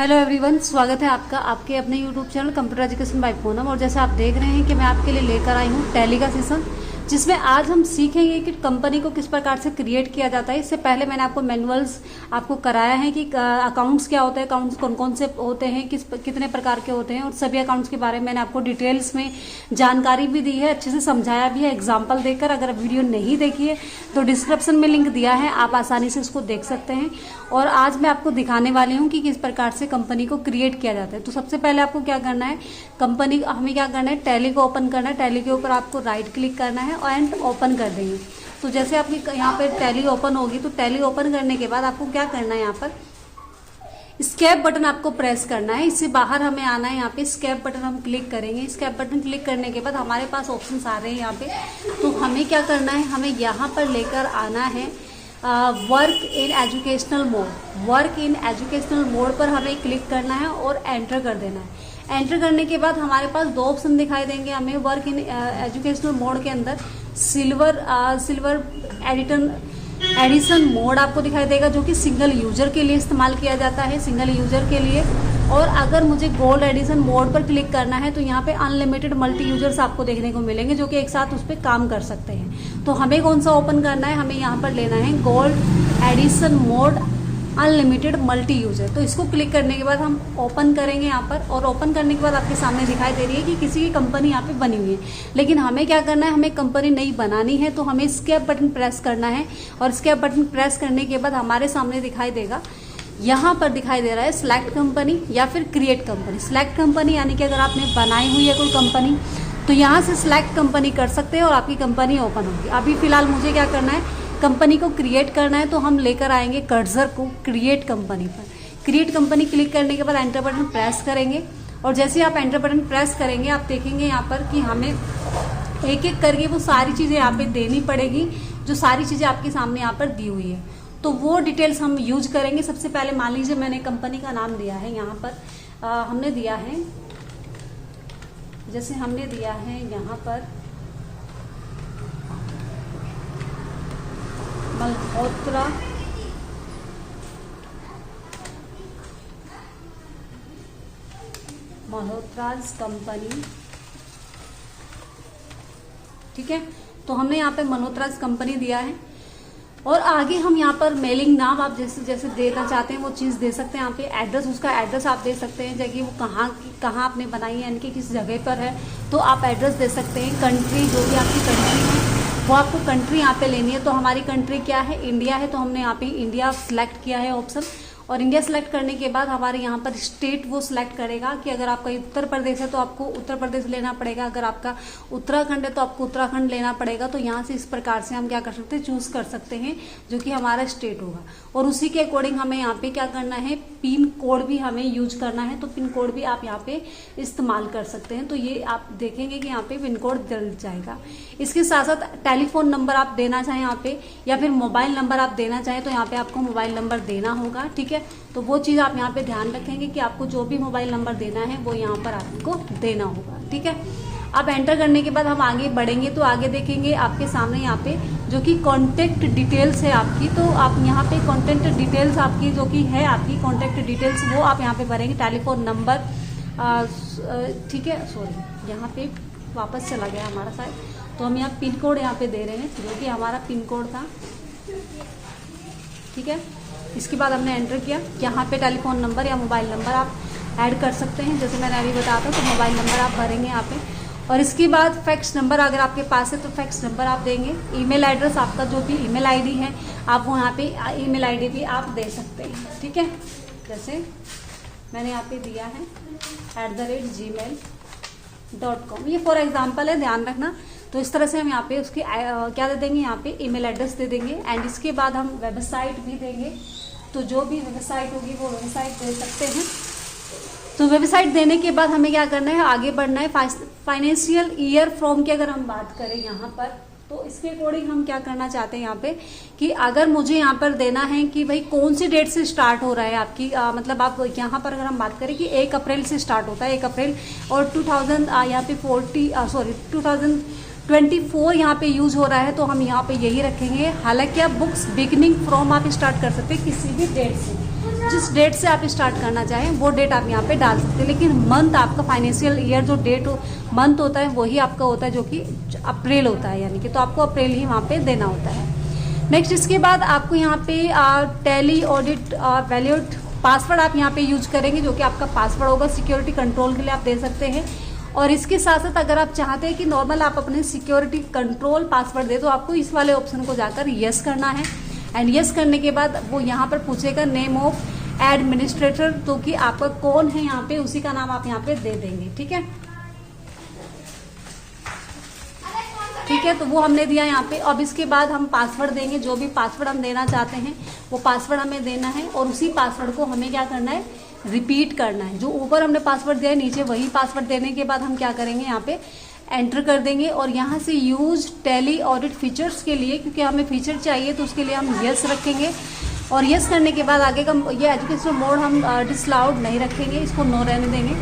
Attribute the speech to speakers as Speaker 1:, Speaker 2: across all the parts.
Speaker 1: Hello everyone, स्वागत है आपका आपके अपने YouTube channel computer education by Poonam. और जैसे आप देख रहे हैं कि मैं आपके लिए लेकर आई हूँ टैली का सेशन, जिसमें आज हम सीखेंगे कि कंपनी को किस प्रकार से क्रिएट किया जाता है। इससे पहले मैंने आपको मैनुअल्स आपको कराया है कि अकाउंट्स क्या होते हैं, अकाउंट्स कौन कौन से होते हैं, कितने प्रकार के होते हैं, और सभी अकाउंट्स के बारे में मैंने आपको डिटेल्स में जानकारी भी दी है, अच्छे से समझाया भी है एग्जाम्पल देकर। अगर वीडियो नहीं देखी है तो डिस्क्रिप्शन में लिंक दिया है, आप आसानी से इसको देख सकते हैं। और आज मैं आपको दिखाने वाली हूँ कि किस प्रकार से कंपनी को क्रिएट किया जाता है। तो सबसे पहले आपको क्या करना है, हमें क्या करना है, टैली को ओपन करना है। टैली के ऊपर आपको राइट क्लिक करना है एंड ओपन कर देंगे। तो जैसे आपकी यहाँ पे टैली ओपन होगी, तो टैली ओपन करने के बाद आपको क्या करना है, यहाँ पर स्केप बटन आपको प्रेस करना है। इससे बाहर हमें आना है, यहाँ पे स्केप बटन हम क्लिक करेंगे। स्केप बटन क्लिक करने के बाद हमारे पास ऑप्शंस आ रहे हैं यहाँ पे। तो हमें क्या करना है, हमें यहाँ पर लेकर आना है work in educational mode. Work in educational mode पर हमें क्लिक करना है और एंटर कर देना है। एंटर करने के बाद हमारे पास दो ऑप्शन दिखाई देंगे हमें वर्क इन एजुकेशनल मोड के अंदर। सिल्वर एडिशन मोड आपको दिखाई देगा, जो कि सिंगल यूजर के लिए इस्तेमाल किया जाता है, सिंगल यूजर के लिए। और अगर मुझे गोल्ड एडिशन मोड पर क्लिक करना है तो यहाँ पे अनलिमिटेड मल्टी यूजर्स आपको देखने को मिलेंगे, जो कि एक साथ उस पर काम कर सकते हैं। तो हमें कौन सा ओपन करना है, हमें यहाँ पर लेना है gold edition mode unlimited multi user. तो इसको क्लिक करने के बाद हम ओपन करेंगे यहाँ पर, और ओपन करने के बाद आपके सामने दिखाई दे रही है कि किसी की कंपनी यहाँ पे बनी हुई है। लेकिन हमें क्या करना है, हमें कंपनी नहीं बनानी है, तो हमें स्केप बटन प्रेस करना है। और स्केप बटन प्रेस करने के बाद हमारे सामने दिखाई देगा, यहाँ पर दिखाई दे रहा है सिलेक्ट कंपनी या फिर क्रिएट कंपनी। सिलेक्ट कंपनी यानी कि अगर आपने बनाई हुई है कोई कंपनी तो यहाँ से सिलेक्ट कंपनी कर सकते हैं और आपकी कंपनी ओपन होगी। अभी फिलहाल मुझे क्या करना है, कंपनी को क्रिएट करना है, तो हम लेकर आएंगे कर्सर को क्रिएट कंपनी पर। क्रिएट कंपनी क्लिक करने के बाद एंटर बटन प्रेस करेंगे। और जैसे आप एंटर बटन प्रेस करेंगे, आप देखेंगे यहाँ पर कि हमें एक एक करके वो सारी चीज़ें यहाँ पे देनी पड़ेगी, जो सारी चीज़ें आपके सामने यहाँ पर दी हुई है। तो वो डिटेल्स हम यूज करेंगे। सबसे पहले मान लीजिए मैंने कंपनी का नाम दिया है, यहाँ पर हमने दिया है, जैसे हमने दिया है यहाँ पर मल्होत्राज कंपनी, ठीक है। तो हमने यहाँ पे मल्होत्राज कंपनी दिया है। और आगे हम यहाँ पर मेलिंग नाम आप जैसे जैसे देना चाहते हैं वो चीज़ दे सकते हैं। यहाँ पे एड्रेस, उसका एड्रेस आप दे सकते हैं, जगह वो कहाँ आपने बनाई है, यानी कि किस जगह पर है, तो आप एड्रेस दे सकते हैं। कंट्री, जो भी आपकी कंट्री है वो आपको कंट्री यहाँ पे लेनी है। तो हमारी कंट्री क्या है, इंडिया है, तो हमने यहाँ पे इंडिया सिलेक्ट किया है ऑप्शन। और इंडिया सेलेक्ट करने के बाद हमारे यहाँ पर स्टेट वो सिलेक्ट करेगा कि अगर आपका उत्तर प्रदेश है तो आपको उत्तर प्रदेश लेना पड़ेगा, अगर आपका उत्तराखंड है तो आपको उत्तराखंड लेना पड़ेगा। तो यहाँ से इस प्रकार से हम क्या कर सकते हैं, चूज कर सकते हैं जो कि हमारा स्टेट होगा। और उसी के अकॉर्डिंग हमें यहाँ पे क्या करना है, पिन कोड भी हमें यूज करना है। तो पिन कोड भी आप यहाँ पे इस्तेमाल कर सकते हैं। तो ये आप देखेंगे कि यहाँ पे पिन कोड डल जाएगा। इसके साथ साथ टेलीफोन नंबर आप देना चाहें यहाँ पे, या फिर मोबाइल नंबर आप देना चाहें तो यहाँ पे आपको मोबाइल नंबर देना होगा, ठीक है। तो वो चीज़ आप यहाँ पे ध्यान रखेंगे कि आपको जो भी मोबाइल नंबर देना है वो यहाँ पर आपको देना होगा, ठीक है। अब एंटर करने के बाद हम आगे बढ़ेंगे, तो आगे देखेंगे आपके सामने यहाँ पे जो कि कॉन्टेक्ट डिटेल्स है आपकी। तो आप यहाँ पे कॉन्टेक्ट डिटेल्स आपकी जो कि है आपकी कॉन्टेक्ट डिटेल्स, वो आप यहाँ पे भरेंगे। टेलीफोन नंबर, ठीक है, सॉरी यहाँ पे वापस चला गया हमारा शायद। तो हम यहाँ पिन कोड यहाँ पे दे रहे हैं, जो कि हमारा पिन कोड था, ठीक है। इसके बाद हमने एंटर किया। यहाँ पे टेलीफोन नंबर या मोबाइल नंबर आप ऐड कर सकते हैं, जैसे मैंने अभी बताया था। तो मोबाइल नंबर आप भरेंगे यहाँ पे। और इसके बाद फैक्स नंबर अगर आपके पास है तो फैक्स नंबर आप देंगे। ईमेल एड्रेस आपका जो भी ईमेल आईडी है आप वो यहाँ पे ईमेल आईडी भी आप दे सकते हैं, ठीक है। जैसे मैंने यहाँ पे दिया है @gmail.com, ये फॉर एग्जाम्पल है, ध्यान रखना। तो इस तरह से हम यहाँ पे उसकी क्या दे देंगे, यहाँ पे ईमेल एड्रेस दे देंगे। एंड इसके बाद हम वेबसाइट भी देंगे। तो जो भी वेबसाइट होगी वो वेबसाइट दे सकते हैं। तो वेबसाइट देने के बाद हमें क्या करना है, आगे बढ़ना है। फाइनेंशियल ईयर फ्रॉम की अगर हम बात करें यहाँ पर, तो इसके अकॉर्डिंग हम क्या करना चाहते हैं यहाँ पे कि अगर मुझे यहाँ पर देना है कि भाई कौन सी डेट से स्टार्ट हो रहा है आपकी, मतलब आप यहाँ पर अगर हम बात करें कि 1 अप्रैल से स्टार्ट होता है, 1 अप्रैल, और 2024 यहाँ पे यूज हो रहा है, तो हम यहाँ पे यही रखेंगे। हालांकि आप बुक्स बिगनिंग फ्रॉम आप स्टार्ट कर सकते हैं किसी भी डेट से, जिस डेट से आप स्टार्ट करना चाहें वो डेट आप यहाँ पे डाल सकते हैं, लेकिन मंथ आपका फाइनेंशियल ईयर जो डेट मंथ होता है वही आपका होता है जो कि अप्रैल होता है, यानी कि तो आपको अप्रैल ही वहाँ पे देना होता है। नेक्स्ट इसके बाद आपको यहाँ पे टैली ऑडिट वैलिड पासवर्ड आप यहाँ पे यूज करेंगे, जो कि आपका पासवर्ड होगा सिक्योरिटी कंट्रोल के लिए आप दे सकते हैं। और इसके साथ साथ अगर आप चाहते हैं कि नॉर्मल आप अपने सिक्योरिटी कंट्रोल पासवर्ड दे, तो आपको इस वाले ऑप्शन को जाकर यस करना है। एंड यस करने के बाद वो यहाँ पर पूछेगा नेम ऑफ एडमिनिस्ट्रेटर, तो कि आपका कौन है यहाँ पे उसी का नाम आप यहाँ पे दे देंगे। ठीक है, ठीक है, तो वो हमने दिया यहाँ पे। अब इसके बाद हम पासवर्ड देंगे, जो भी पासवर्ड हम देना चाहते हैं वो पासवर्ड हमें देना है, और उसी पासवर्ड को हमें क्या करना है, रिपीट करना है। जो ऊपर हमने पासवर्ड दिया है नीचे वही पासवर्ड देने के बाद हम क्या करेंगे, यहाँ पे एंटर कर देंगे। और यहाँ से यूज टैली ऑडिट फीचर्स के लिए, क्योंकि हमें फीचर चाहिए तो उसके लिए हम यस रखेंगे। और यस करने के बाद आगे का ये एजुकेशनल मोड हम डिसअलाउड नहीं रखेंगे, इसको नो रहने देंगे।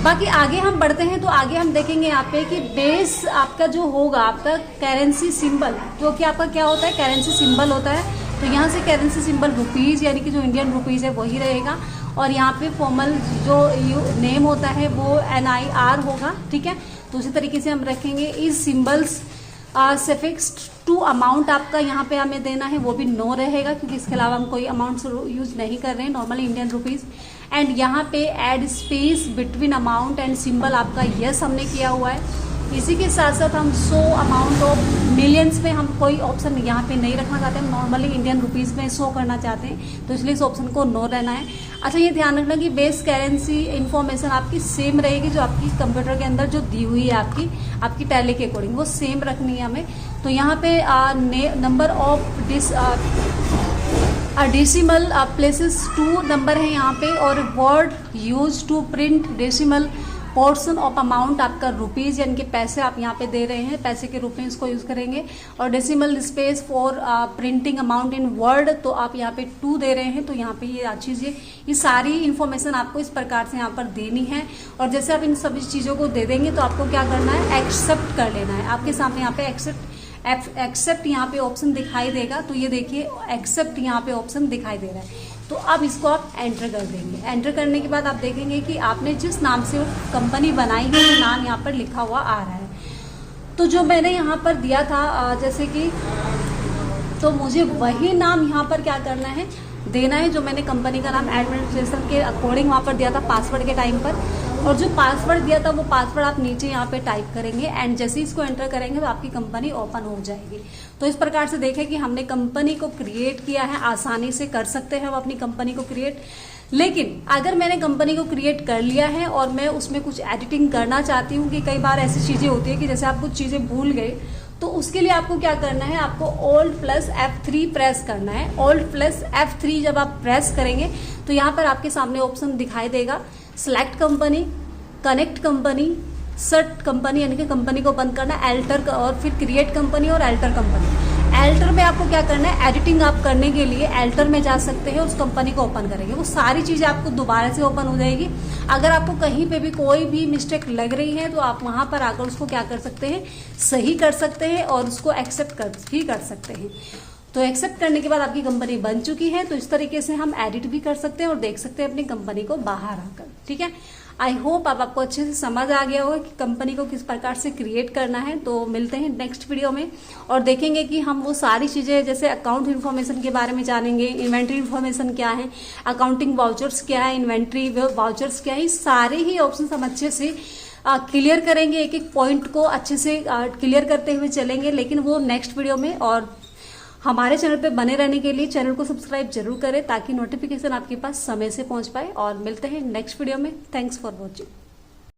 Speaker 1: बाकी आगे हम बढ़ते हैं तो आगे हम देखेंगे यहाँ पे कि बेस आपका जो होगा, आपका करेंसी सिंबल, जो कि आपका क्या होता है, करेंसी सिंबल होता है। तो यहाँ से करेंसी सिंबल रुपीज़, यानी कि जो इंडियन रुपीज़ है वही रहेगा। और यहाँ पे फॉर्मल जो नेम होता है वो NIR होगा। ठीक है, तो उसी तरीके से हम रखेंगे। इस सिंबल्स सफिक्स्ड टू अमाउंट आपका यहाँ पे हमें देना है, वो भी नो रहेगा, क्योंकि इसके अलावा हम कोई अमाउंट यूज नहीं कर रहे हैं, नॉर्मली इंडियन रुपीज़। एंड यहाँ पे add space between amount and symbol आपका यस हमने किया हुआ है। इसी के साथ साथ हम 100 अमाउंट ऑफ मिलियंस में हम कोई ऑप्शन यहाँ पे नहीं रखना चाहते, हम नॉर्मली इंडियन रुपीज़ में 100 करना चाहते हैं, तो इसलिए इस ऑप्शन को नो रहना है। अच्छा, ये ध्यान रखना कि बेस करेंसी इन्फॉर्मेशन आपकी सेम रहेगी, जो आपकी कंप्यूटर के अंदर जो दी हुई है आपकी टैली के अकॉर्डिंग वो सेम रखनी है हमें। तो यहाँ पे number of decimal places 2 number है यहाँ पे, और word use to print decimal portion of amount आपका रुपीज़, यानी कि पैसे आप यहाँ पे दे रहे हैं, पैसे के रूप में इसको यूज़ करेंगे। और decimal space for printing amount in word, तो आप यहाँ पे 2 दे रहे हैं, तो यहाँ पे ये अच्छी चीज़, ये सारी इन्फॉर्मेशन आपको इस प्रकार से यहाँ पर देनी है। और जैसे आप इन सभी चीज़ों को दे देंगे तो आपको क्या करना है, एक्सेप्ट कर लेना है। आपके सामने यहाँ पे एक्सेप्ट यहाँ पे ऑप्शन दिखाई देगा, तो ये देखिए एक्सेप्ट यहाँ पे ऑप्शन दिखाई दे रहा है। तो अब इसको आप एंटर कर देंगे। एंटर करने के बाद आप देखेंगे कि आपने जिस नाम से कंपनी बनाई है वो नाम यहाँ पर लिखा हुआ आ रहा है। तो जो मैंने यहाँ पर दिया था जैसे कि, तो मुझे वही नाम यहाँ पर क्या करना है, देना है, जो मैंने कंपनी का नाम एडमिनिस्ट्रेशन के अकॉर्डिंग वहाँ पर दिया था पासवर्ड के टाइम पर। और जो पासवर्ड दिया था वो पासवर्ड आप नीचे यहाँ पे टाइप करेंगे, एंड जैसे इसको एंटर करेंगे तो आपकी कंपनी ओपन हो जाएगी। तो इस प्रकार से देखें कि हमने कंपनी को क्रिएट किया है, आसानी से कर सकते हैं हम अपनी कंपनी को क्रिएट। लेकिन अगर मैंने कंपनी को क्रिएट कर लिया है और मैं उसमें कुछ एडिटिंग करना चाहती हूँ, कि कई बार ऐसी चीज़ें होती है कि जैसे आप कुछ चीज़ें भूल गए, तो उसके लिए आपको क्या करना है, आपको Alt+F3 प्रेस करना है। Alt+F3 जब आप प्रेस करेंगे तो यहाँ पर आपके सामने ऑप्शन दिखाई देगा, select company, connect company, set company, यानी कि कंपनी को बंद करना, एल्टर, और फिर क्रिएट कंपनी और एल्टर कंपनी। एल्टर में आपको क्या करना है, एडिटिंग आप करने के लिए एल्टर में जा सकते हैं, उस कंपनी को ओपन करेंगे, वो सारी चीज़ें आपको दोबारा से ओपन हो जाएगी। अगर आपको कहीं पे भी कोई भी मिस्टेक लग रही है तो आप वहाँ पर आकर उसको क्या कर सकते हैं, सही कर सकते हैं, और उसको एक्सेप्ट कर सकते हैं। तो एक्सेप्ट करने के बाद आपकी कंपनी बन चुकी है। तो इस तरीके से हम एडिट भी कर सकते हैं और देख सकते हैं अपनी कंपनी को बाहर आकर। ठीक है, आई होप अब आपको अच्छे से समझ आ गया होगा कि कंपनी को किस प्रकार से क्रिएट करना है। तो मिलते हैं नेक्स्ट वीडियो में और देखेंगे कि हम वो सारी चीज़ें, जैसे अकाउंट इन्फॉर्मेशन के बारे में जानेंगे, इन्वेंट्री इन्फॉर्मेशन क्या है, अकाउंटिंग वाउचर्स क्या है, इन्वेंट्री वाउचर्स क्या है, सारे ही ऑप्शन हम अच्छे से क्लियर करेंगे। एक एक पॉइंट को अच्छे से क्लियर करते हुए चलेंगे, लेकिन वो नेक्स्ट वीडियो में। और हमारे चैनल पे बने रहने के लिए चैनल को सब्सक्राइब जरूर करें, ताकि नोटिफिकेशन आपके पास समय से पहुंच पाए। और मिलते हैं नेक्स्ट वीडियो में। Thanks for watching.